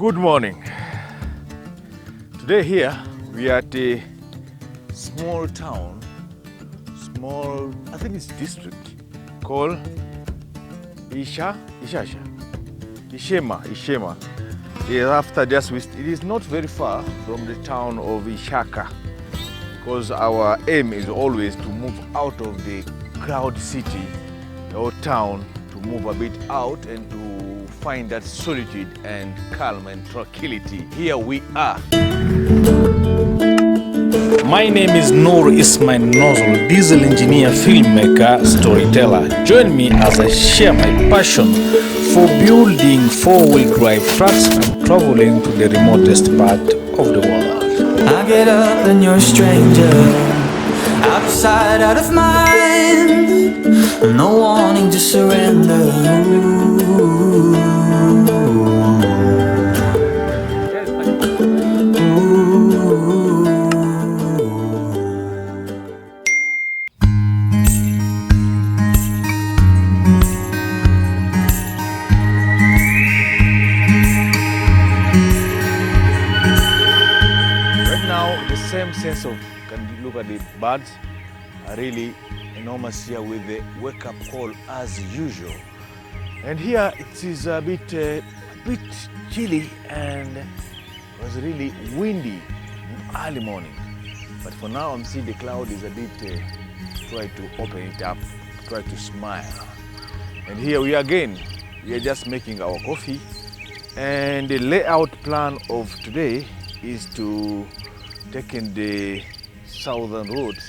Good morning. Today here we are at a small town, I think it's district, called Ishema. It is not very far from the town of Ishaka, because our aim is always to move out of the crowd city or town, to move a bit out and to find that solitude and calm and tranquility. Here we are. My name is Noor Ismail Nozzle, diesel engineer, filmmaker, storyteller. Join me as I share my passion for building four-wheel drive trucks and traveling to the remotest part of the world. I get up and you're a stranger, out of sight, out of mind, no wanting to surrender. Sense of, can you look at the birds are really enormous here with the wake up call as usual. And here it is a bit chilly and it was really windy in early morning. But for now I'm seeing the cloud is a bit, try to open it up, try to smile. And here we are again, we are just making our coffee. And the layout plan of today is to taking the southern roads,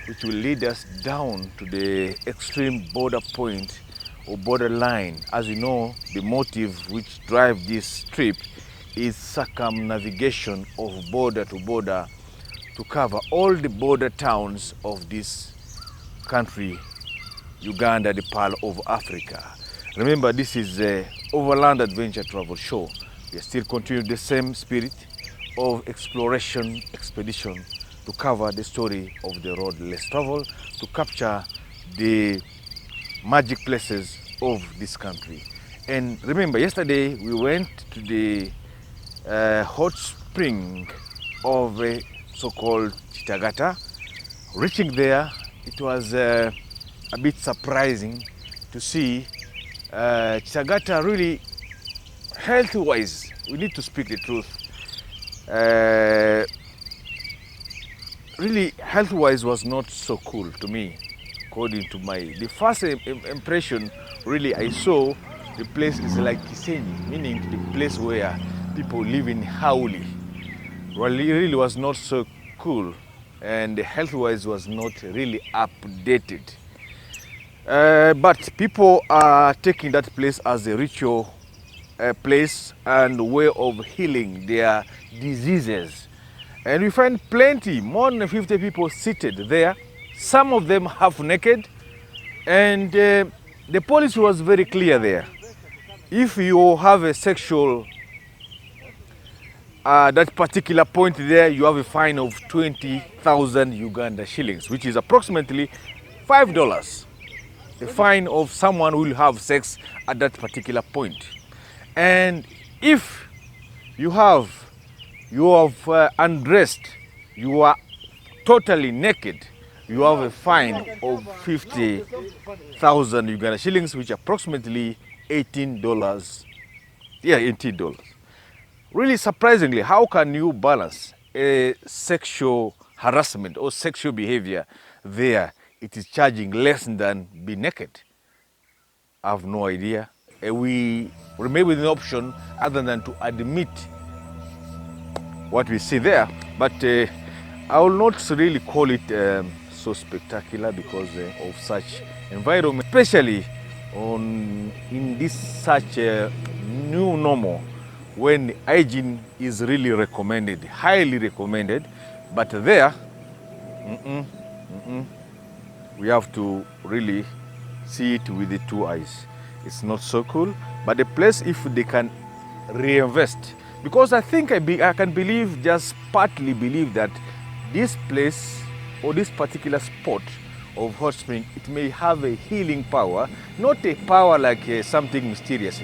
which will lead us down to the extreme border point or border line. As you know, the motive which drives this trip is circumnavigation of border to border to cover all the border towns of this country, Uganda, the Pearl of Africa. Remember, this is an overland adventure travel show. We are still continuing the same spirit of exploration expedition to cover the story of the road less traveled, to capture the magic places of this country. And remember, yesterday we went to the hot spring of so-called Chitagata. Reaching there, it was a bit surprising to see Chitagata really, health-wise, we need to speak the truth. Really health-wise was not so cool to me, according to the first impression. Really, I saw the place is like Kisenyi, meaning the place where people live in Hauli. Well, it really was not so cool, and health-wise was not really updated. But people are taking that place as a ritual place and way of healing their diseases. And we find plenty, more than 50 people seated there, some of them half naked. And the policy was very clear there. If you have a sexual, that particular point there, you have a fine of 20,000 Uganda shillings, which is approximately $5. The fine of someone who will have sex at that particular point. And if you have undressed, you are totally naked, you have a fine of 50,000 Uganda shillings, which approximately $18. Yeah, $18. Really surprisingly, how can you balance a sexual harassment or sexual behavior there? It is charging less than be naked. I have no idea. We remain with an option other than to admit what we see there, but I will not really call it so spectacular because of such environment, especially in this such a new normal, when hygiene is really recommended, highly recommended. But there, we have to really see it with the two eyes. It's not so cool, but the place, if they can reinvest, because I think I can believe, just partly believe, that this place or this particular spot of hot spring, it may have a healing power, not a power like something mysterious.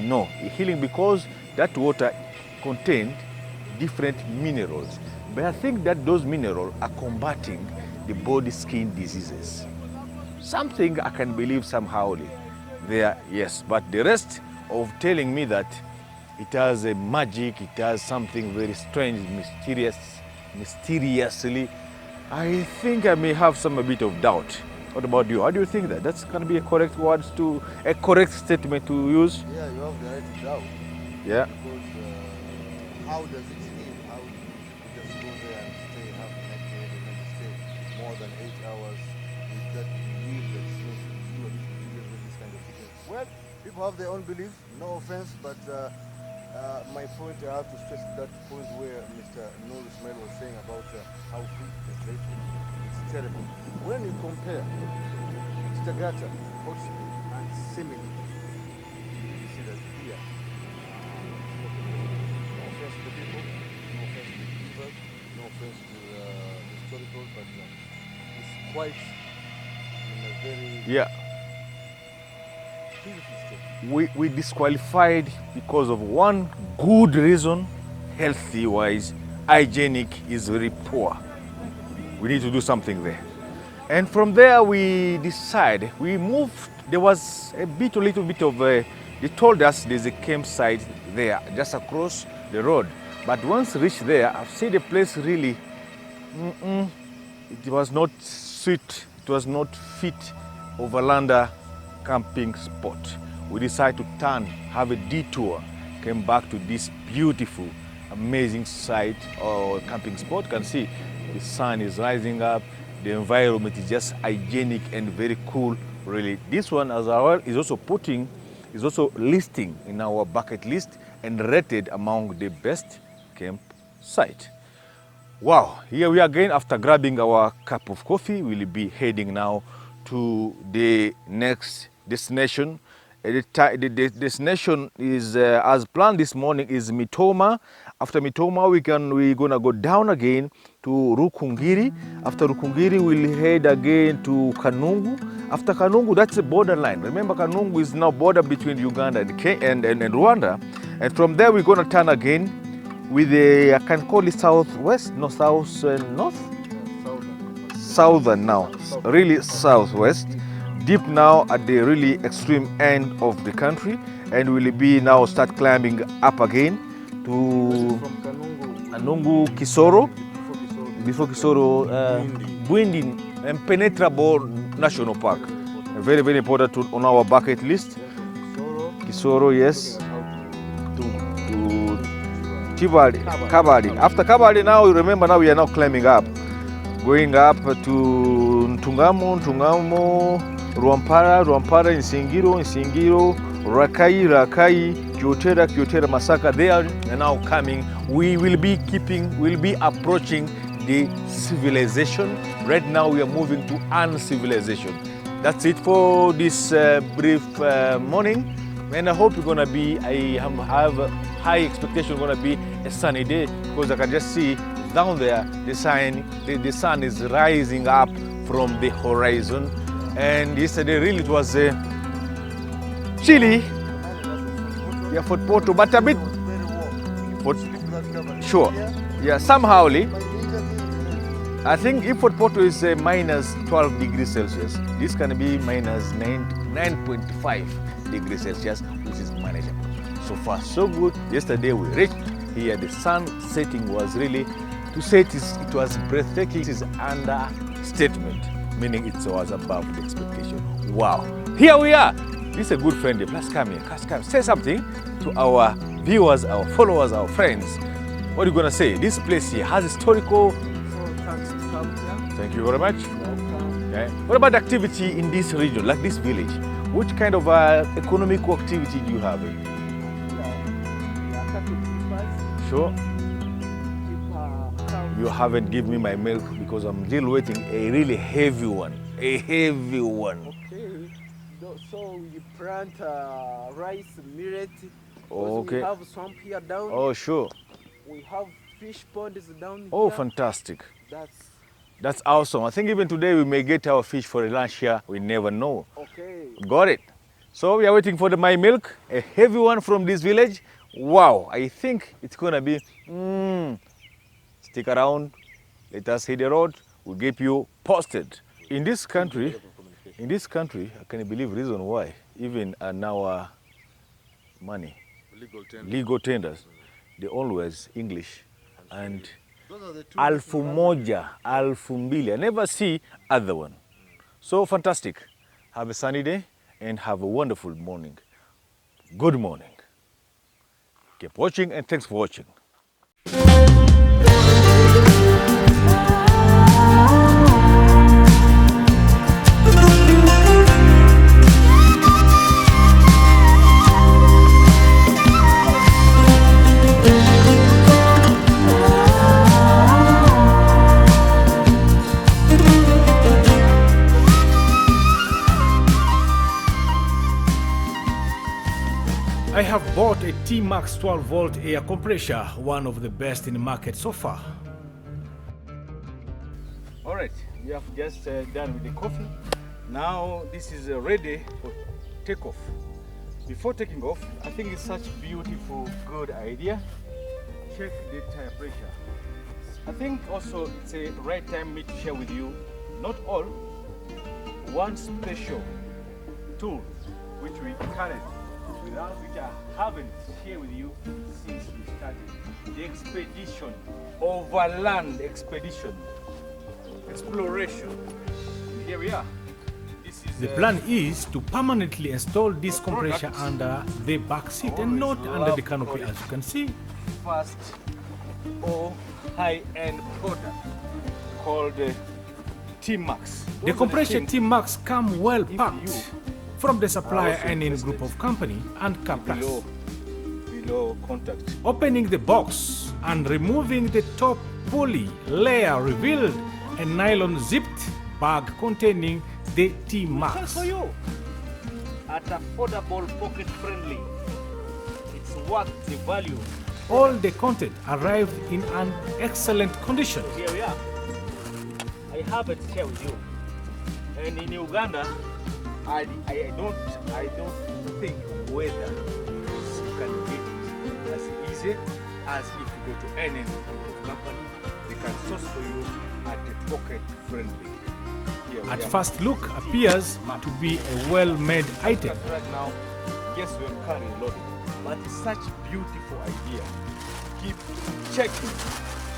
No, a healing because that water contained different minerals. But I think that those minerals are combating the body skin diseases. Something I can believe somehow there, yes. But the rest of telling me that it has a magic, it has something very strange, mysteriously, I think I may have a bit of doubt. What about you? How do you think that? That's going to be a correct statement to use? Yeah, you have the right to doubt. Yeah. Because how does it feel? How you just go there and stay half naked and then stay more than 8 hours with that belief that you are with this kind of thing? Well, people have their own beliefs, no offense, but my point, I have to stress that point where Mr. Noor Ismail was saying about how food is inflating. It's terrible. When you compare Tagata, Portugal, and Simile, you see that here, no offense to the people, no offense to the people, no offense to the historical, but it's quite in a very beautiful state. We disqualified because of one good reason, healthy-wise, hygienic is very poor. We need to do something there. And from there we decide, we moved, there was a little bit of they told us there's a campsite there, just across the road. But once reached there, I've seen the place really, it was not sweet, it was not fit overlander camping spot. We decided to turn, have a detour, came back to this beautiful, amazing site or camping spot. You can see the sun is rising up, the environment is just hygienic and very cool, really. This one as well is also listing in our bucket list and rated among the best campsite. Wow, here we are again after grabbing our cup of coffee. We'll be heading now to the next destination. The destination is, as planned this morning, is Mitoma. After Mitoma, we're gonna go down again to Rukungiri. After Rukungiri, we'll head again to Kanungu. After Kanungu, that's the borderline. Remember, Kanungu is now border between Uganda and Rwanda. And from there, we're gonna turn again with the, I can call it southwest, no, north? Southern now, really southwest. Deep now at the really extreme end of the country, and we'll be now start climbing up again to Kanungu, Kisoro, before Kisoro, Bwindi, Impenetrable National Park. Very, very important on our bucket list. Kisoro, yes. To Kabadi. After Kabadi now, you remember now we are now climbing up. Going up to Ntungamo, Rwampara, Nsingiro, Rakai, Kyotera, Masaka. They are now coming. We'll be approaching the civilization. Right now we are moving to uncivilization. That's it for this brief morning. And I hope I have a high expectation gonna be a sunny day, because I can just see down there the sun is rising up from the horizon. And yesterday really it was chilly, yeah, for Porto, but a bit sure, yeah, somehow I think if Fort Porto is minus 12 degrees Celsius, this can be minus 9.5 degrees Celsius, which is manageable. So far so good. Yesterday we reached here, the sun setting was really, to say it was breathtaking is understatement, meaning it was above the expectation. Wow, here we are. This is a good friend. Let's come here. Say something to our viewers, our followers, our friends. What are you gonna say? This place here has historical. Thank you very much. Okay. What about activity in this region, like this village? Which kind of economic activity do you have? Sure. You haven't given me my milk because I'm still waiting a really heavy one. A heavy one. Okay. So you plant rice, millet. Okay. We have swamp here down. Oh, sure. We have fish ponds down here. Oh, fantastic. That's awesome. I think even today we may get our fish for lunch here. We never know. Okay. Got it. So we are waiting for my milk, a heavy one from this village. Wow, I think it's gonna be, stick around, let us hit the road, we'll keep you posted. In this country, I can't believe reason why, even on our money, legal tenders, they always English and Those are the two alfu different moja, alfu mbili. I never see other one. So fantastic. Have a sunny day and have a wonderful morning. Good morning. Keep watching and thanks for watching. I have bought a T-Max 12-volt air compressor, one of the best in the market so far. All right, we have just done with the coffee. Now this is ready for takeoff. Before taking off, I think it's such beautiful, good idea. Check the tire pressure. I think also it's a right time me to share with you, not all, one special tool which we carried with us, which I haven't shared with you since we started. The expedition, overland expedition, exploration. Here we are. This is The plan is to permanently install this compressor under the back seat and not under the canopy, as you can see. first or high-end product called T-Max. The compressor T-Max come well packed from the supplier and in group of company and car plus. Below contact. Opening the box and removing the top poly layer revealed a nylon zipped bag containing the T-Max. For you, at affordable, pocket friendly, it's worth the value. All the content arrived in an excellent condition. Here we are. I have it here with you. And in Uganda, I don't think whether you can get it as easy as if you go to any company. They can source for you at a pocket friendly. Here we At are. first look appears to be a well-made item. Right now, yes, we're carrying loaded, but it's such beautiful idea. Keep checking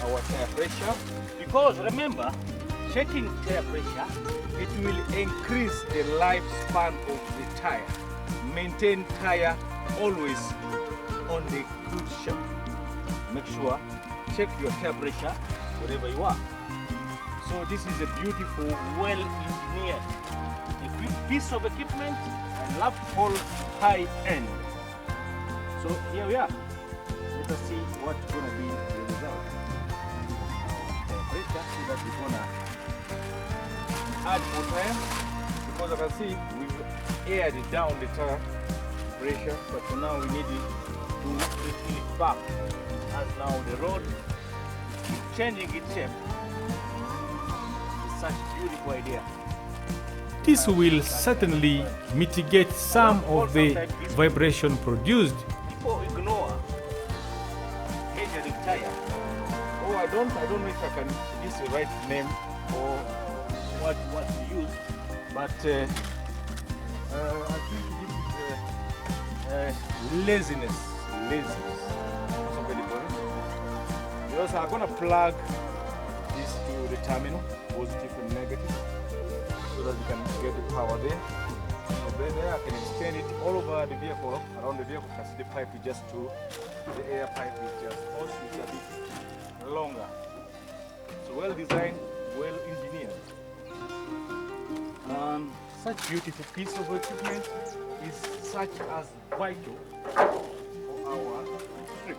our tire pressure, because remember, checking tire pressure, it will increase the lifespan of the tire. Maintain tire always on the good shape. Make sure, check your tire pressure wherever you are. So this is a beautiful, well-engineered piece of equipment, and love to call high-end. So here we are. Let us see what's going to be the result. Temperature, so that we're going to add more tire, because I can see we've aired down the tire pressure, but for now we need it to fill it back, as now the road is changing its shape. It's such a beautiful idea. This will certainly mitigate some of the vibration produced. People ignore measuring tire. Oh, I don't know if I can use the right name or what to use, but I think this is laziness. Somebody call it. Because I'm gonna plug this to the terminal, positive and negative, so that we can get the power there. And then I can extend it all over the vehicle, around the vehicle. You can see the pipe is just two. The air pipe is just also a bit longer. So well designed, well engineered. Such beautiful piece of equipment is such as vital for our trip.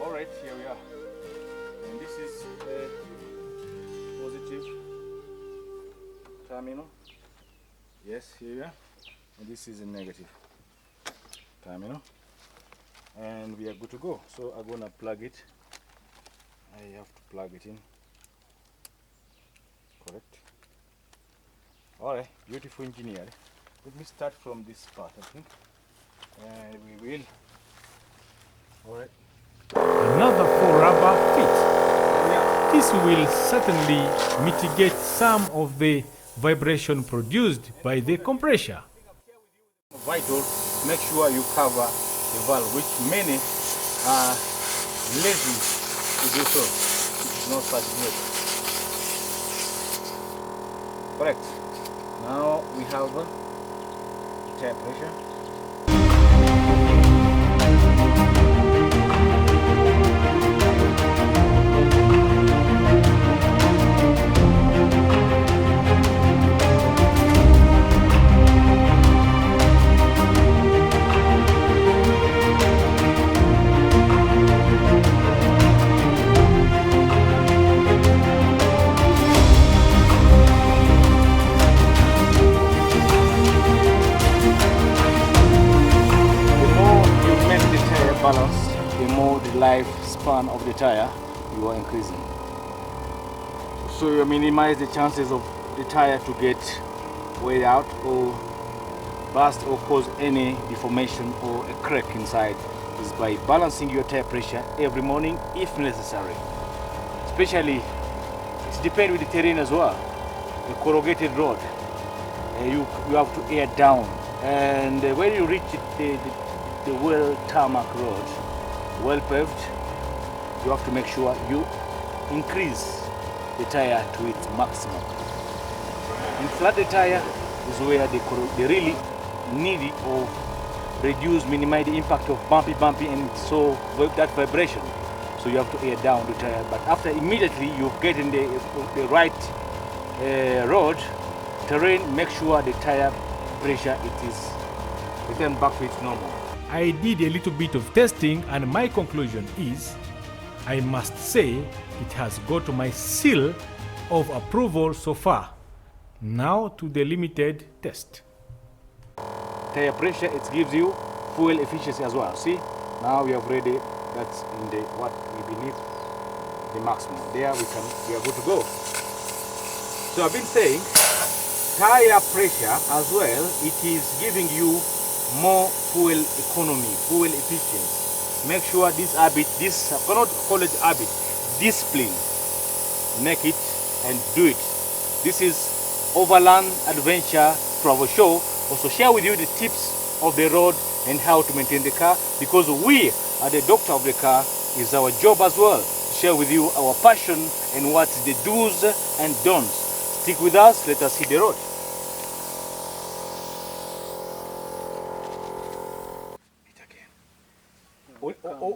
All right, here we are. And this is the positive terminal. Yes, here we are. And this is a negative terminal. And we are good to go. So I'm gonna plug it. I have to plug it in. Correct. All right, beautiful engineer. Let me start from this part, I think. And we will. All right. Another 4 rubber feet. This will certainly mitigate some of the vibration produced by the compressor. Vital, make sure you cover the valve, which many are lazy to do so. It's not such good. Correct. Now we have tire pressure. Balance, the more the lifespan of the tire you are increasing. So you minimize the chances of the tire to get wear out or burst or cause any deformation or a crack inside is by balancing your tire pressure every morning if necessary. Especially, it depends with the terrain as well. A corrugated road, you have to air down, and when you reach the well tarmac road, well paved, you have to make sure you increase the tire to its maximum. Inflate the tire is where they really need or minimize the impact of bumpy and so that vibration. So you have to air down the tire, but after immediately you get in the right road terrain, make sure the tire pressure return back to its normal. I did a little bit of testing and my conclusion is, I must say, it has got my seal of approval so far. Now to the limited test. Tire pressure, it gives you fuel efficiency as well. See, now we have ready, that's in the what we believe the maximum. There we are good to go. So I've been saying, tire pressure as well, it is giving you more fuel economy, fuel efficiency. Make sure this habit, I cannot call it habit, discipline, make it and do it. This is Overland Adventure Travel Show. Also share with you the tips of the road and how to maintain the car, because we are the doctor of the car. It's our job as well to share with you our passion and what the do's and don'ts. Stick with us, let us hit the road.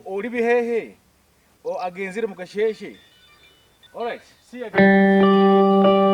Uri bihehe o agenzire mukasheshe. All right, see you again.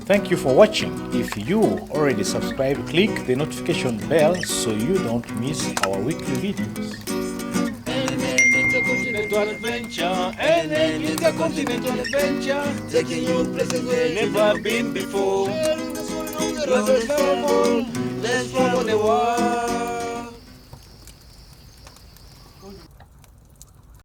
Thank you for watching. If you already subscribed, click the notification bell so you don't miss our weekly videos. Intercontinental adventure, taking you places where you've never been before. Let's